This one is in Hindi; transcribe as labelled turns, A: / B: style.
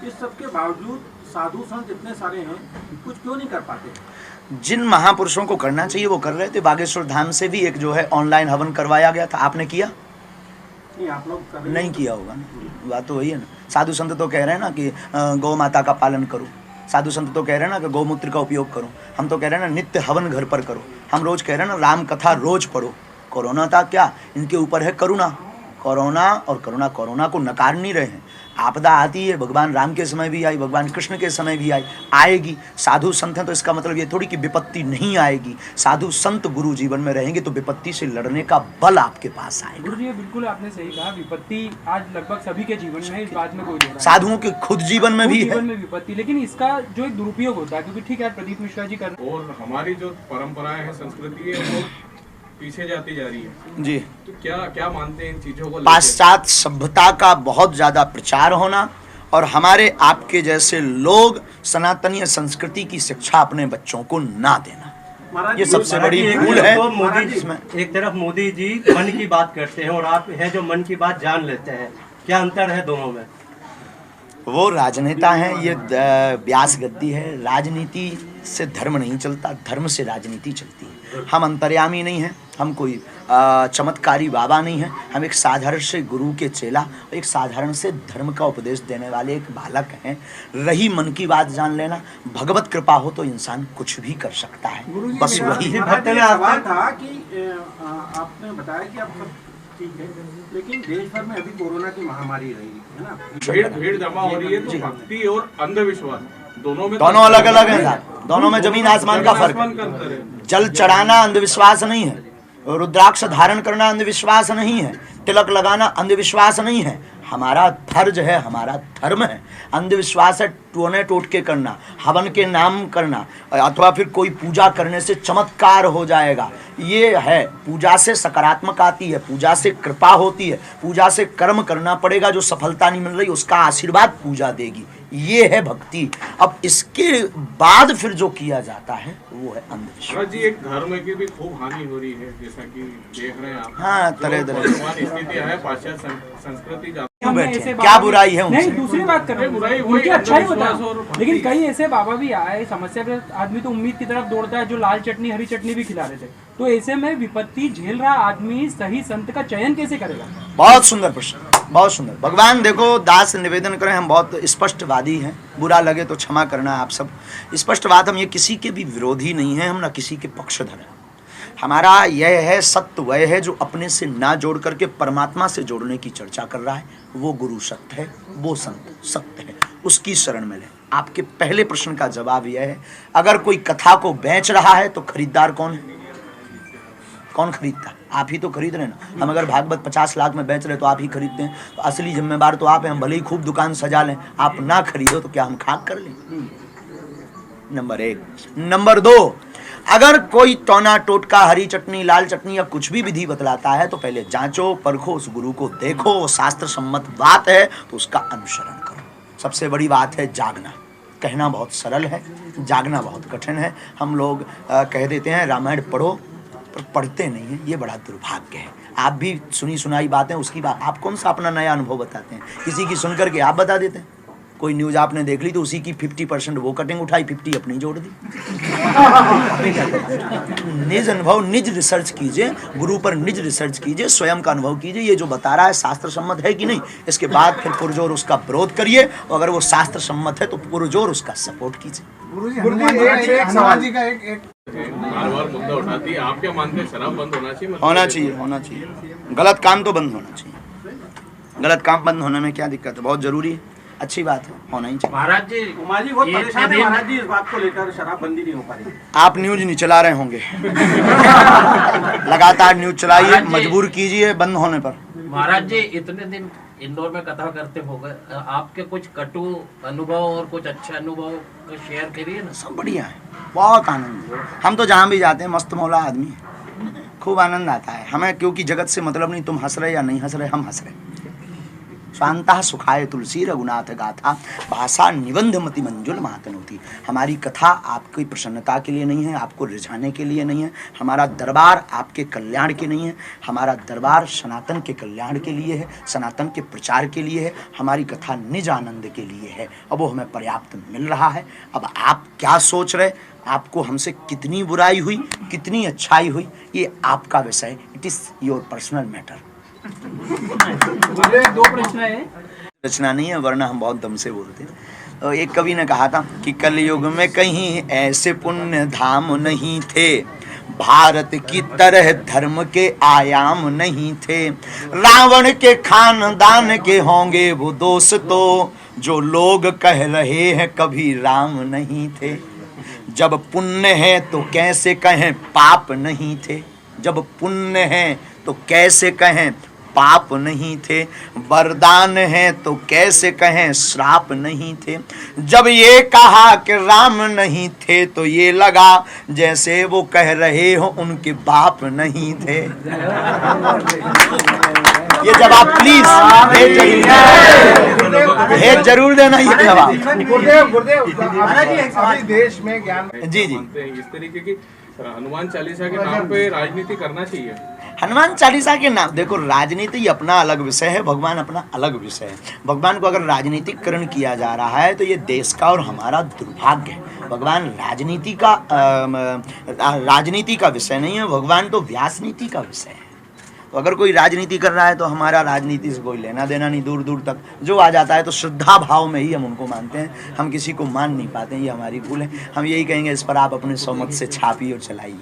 A: इस सब के बावजूद साधु संत इतने सारे हैं, कुछ क्यों नहीं कर पाते?
B: जिन महापुरुषों को करना चाहिए वो कर रहे थे। बागेश्वर धाम से भी एक जो है ऑनलाइन हवन करवाया गया था, आपने किया?
A: नहीं, आप लोग कर रहे
B: नहीं किया होगा ना, बात तो वही है ना। साधु संत तो कह रहे हैं ना कि गौ माता का पालन करो, साधु संत तो कह रहे हैं ना कि गौमूत्र का उपयोग करो, हम तो कह रहे हैं ना नित्य हवन घर पर करो, हम रोज कह रहे हैं ना राम कथा रोज पढ़ो। कोरोना था क्या, इनके ऊपर है करुणा, कोरोना और करुणा, कोरोना को नकार नहीं रहे हैं। आपदा आती है, भगवान राम के समय भी आई, भगवान कृष्ण के समय भी आई, आएगी। साधु संत हैं तो इसका मतलब ये थोड़ी कि विपत्ति नहीं आएगी। साधु संत गुरु जीवन में रहेंगे तो विपत्ति से लड़ने का बल आपके पास आएगा।
C: गुरु जी बिल्कुल आपने सही कहा, विपत्ति आज लगभग सभी के जीवन में है, इस बात में कोई नहीं।
B: साधुओं के खुद जीवन में भी है,
C: जीवन में विपत्ति, लेकिन इसका जो एक दुरुपयोग होता है, क्योंकि ठीक है प्रदीप मिश्रा जी कर,
D: और हमारी जो परंपराएं हैं, संस्कृति है, वो पीछे जाती जा रही है
B: जी।
D: तो क्या मानते हैं इन चीजों को?
B: पाश्चात्य सभ्यता का बहुत ज्यादा प्रचार होना और हमारे आपके जैसे लोग सनातनीय संस्कृति की शिक्षा अपने बच्चों को ना देना, ये सबसे बड़ी भूल है।
E: तो मोदी जी एक तरफ मोदी जी मन की बात करते हैं और आप हैं जो मन की बात जान लेते हैं, क्या अंतर है दोनों में?
B: वो राजनेता हैं, ये व्यास गद्दी है। राजनीति से धर्म नहीं चलता, धर्म से राजनीति चलती है। हम अंतर्यामी नहीं हैं, हम कोई चमत्कारी बाबा नहीं हैं, हम एक साधारण से गुरु के चेला, एक साधारण से धर्म का उपदेश देने वाले एक बालक हैं। रही मन की बात जान लेना, भगवत कृपा हो तो इंसान कुछ भी कर सकता है, बस वही है।
A: सवाल था कि आपने बताया कि आप सब ठीक है, लेकिन देश भर में अभी कोरोना की महामारी रही है ना,
D: भीड़ जमा हो रही है, तो भक्ति और अंधविश्वास
B: दोनों अलग अलग है, दोनों में जमीन आसमान का फर्क है। जल चढ़ाना अंधविश्वास नहीं है, रुद्राक्ष धारण करना अंधविश्वास नहीं है, तिलक लगाना अंधविश्वास नहीं है। हमारा फर्ज है, हमारा धर्म है। अंधविश्वास है टोने टोटके करना, हवन के नाम करना, अथवा फिर कोई पूजा करने से चमत्कार हो जाएगा, ये है। पूजा से सकारात्मक आती है, पूजा से कृपा होती है, पूजा से कर्म करना पड़ेगा, जो सफलता नहीं मिल रही उसका आशीर्वाद पूजा देगी, ये है भक्ति। अब इसके बाद फिर जो किया जाता है वो है अंधविश्वास।
D: जी, एक धर्म की भी खूब हानि हो रही है, जैसा कि देख रहे हैं आप।
B: हाँ, तरह तरह
D: स्थितियां है, पाश्चात्य संस्कृति
B: क्या बुराई है उनसे?
C: नहीं, दूसरी बात कर रहे हैं, उनकी अच्छाई बता। लेकिन कई ऐसे बाबा भी आए, समस्या पे आदमी तो उम्मीद की तरफ दौड़ता है, जो लाल चटनी हरी चटनी भी खिला रहे थे। तो ऐसे में विपत्ति झेल रहा आदमी सही संत का चयन कैसे करेगा?
B: बहुत सुंदर प्रश्न, बहुत सुंदर। भगवान देखो, दास से निवेदन करें, हम बहुत स्पष्टवादी हैं, बुरा लगे तो क्षमा करना आप सब। स्पष्टवाद, हम ये किसी के भी विरोधी नहीं है, हम ना किसी के पक्षधर हैं। हमारा यह है, सत्य वह है जो अपने से ना जोड़ करके परमात्मा से जोड़ने की चर्चा कर रहा है, वो गुरु सत्य है, वो संत सत्य है, उसकी शरण में ले। आपके पहले प्रश्न का जवाब यह है, अगर कोई कथा को बेच रहा है तो खरीदार कौन है? कौन खरीदता है? आप ही तो खरीद रहे हैं ना। हम अगर भागवत 50 लाख में बेच रहे तो आप ही खरीदते हैं, तो असली जिम्मेदार तो आप हैं। हम भले ही खूब दुकान सजा लें, आप ना खरीदो तो क्या हम खाक कर लें? नंबर 1। नंबर 2, अगर कोई टोना टोटका हरी चटनी लाल चटनी या कुछ भी विधि बतलाता है तो पहले जांचो परखो, उस गुरु को देखो, वो शास्त्र सम्मत बात है तो उसका अनुसरण करो। सबसे बड़ी बात है जागना। कहना बहुत सरल है, जागना बहुत कठिन है। हम लोग कह देते हैं रामायण पढ़ो, पर पढ़ते नहीं हैं, ये बड़ा दुर्भाग्य है। आप भी सुनी सुनाई बातें, उसकी बात आप कौन सा अपना नया अनुभव बताते हैं? किसी की सुन करके आप बता देते हैं। कोई न्यूज़ आपने देख ली तो उसी की 50% वो कटिंग उठाई, 50 अपनी जोड़ दी। निज अनुभव, निज रिसर्च कीजिए, गुरु पर निज रिसर्च कीजिए, स्वयं का अनुभव कीजिए, ये जो बता रहा है शास्त्र सम्मत है कि नहीं। इसके बाद फिर पुरजोर उसका विरोध करिए, और अगर वो शास्त्र सम्मत है तो पुरजोर उसका सपोर्ट कीजिए।
D: बार-बार मुद्दा उठाती है, आप क्या मानते हैं शराब बंद होना चाहिए?
B: होना चाहिए, होना चाहिए। गलत काम तो बंद होना चाहिए। गलत काम बंद होने में क्या दिक्कत है? बहुत जरूरी है, अच्छी बात है, होना ही चाहिए।
A: महाराज जी, कुमार जी बहुत परेशान है महाराज जी इस बात को लेकर, शराबबंदी नहीं हो पा रही।
B: आप न्यूज नहीं चला रहे होंगे। लगातार न्यूज चलाइए, मजबूर कीजिए बंद होने पर।
F: महाराज जी, इतने दिन इंदौर में कथा करते हो गए, आपके कुछ कटु अनुभव और कुछ अच्छे अनुभव शेयर करिए ना।
B: सब बढ़िया है, बहुत आनंद। हम तो जहाँ भी जाते हैं मस्त मौला आदमी है, खूब आनंद आता है हमें, क्योंकि जगत से मतलब नहीं, तुम हंस रहे या नहीं हंस रहे, हम हंस रहे। स्वांतः सुखाय तुलसी रघुनाथ गाथा भाषा निबंध मति मंजुल महातनोती। हमारी कथा आपकी प्रसन्नता के लिए नहीं है, आपको रिझाने के लिए नहीं है, हमारा दरबार आपके कल्याण के नहीं है, हमारा दरबार सनातन के कल्याण के लिए है, सनातन के प्रचार के लिए है, हमारी कथा निज आनंद के लिए है। अब वो हमें पर्याप्त मिल रहा है। अब आप क्या सोच रहे, आपको हमसे कितनी बुराई हुई, कितनी अच्छाई हुई, ये आपका विषय, it is your personal matter.
C: दो प्रश्न है,
B: रचना नहीं है, वरना हम बहुत दम से बोलते हैं। तो एक कवि ने कहा था कि कलयुग में कहीं ऐसे पुण्य धाम नहीं थे, भारत की तरह धर्म के आयाम नहीं थे। रावण के खानदान के होंगे वो दोस्तों, जो लोग कह रहे हैं कभी राम नहीं थे। जब पुण्य है तो कैसे कहें पाप नहीं थे, जब पुण्य है तो कैसे कहें पाप नहीं थे, वरदान है तो कैसे कहें श्राप नहीं थे। जब ये कहा कि राम नहीं थे तो ये लगा जैसे वो कह रहे हो उनके बाप नहीं थे। ये जवाब प्लीज जरूर देना, ये जवाब।
A: अभी देश में ज्ञान
B: जी जी,
D: इस तरीके की हनुमान चालीसा के नाम पे राजनीति करना चाहिए।
B: हनुमान चालीसा के नाम, देखो राजनीति अपना अलग विषय है, भगवान अपना अलग विषय है। भगवान को अगर राजनीतिकरण किया जा रहा है तो ये देश का और हमारा दुर्भाग्य है। भगवान राजनीति का विषय नहीं है, भगवान तो व्यास नीति का विषय है। तो अगर कोई राजनीति कर रहा है तो हमारा राजनीति से कोई लेना देना नहीं, दूर दूर तक। जो आ जाता है तो श्रद्धा भाव में ही हम उनको मानते हैं, हम किसी को मान नहीं पाते हैं, ये हमारी भूल है। हम यही कहेंगे इस पर आप अपने स्वमत से छापिए और चलाइए।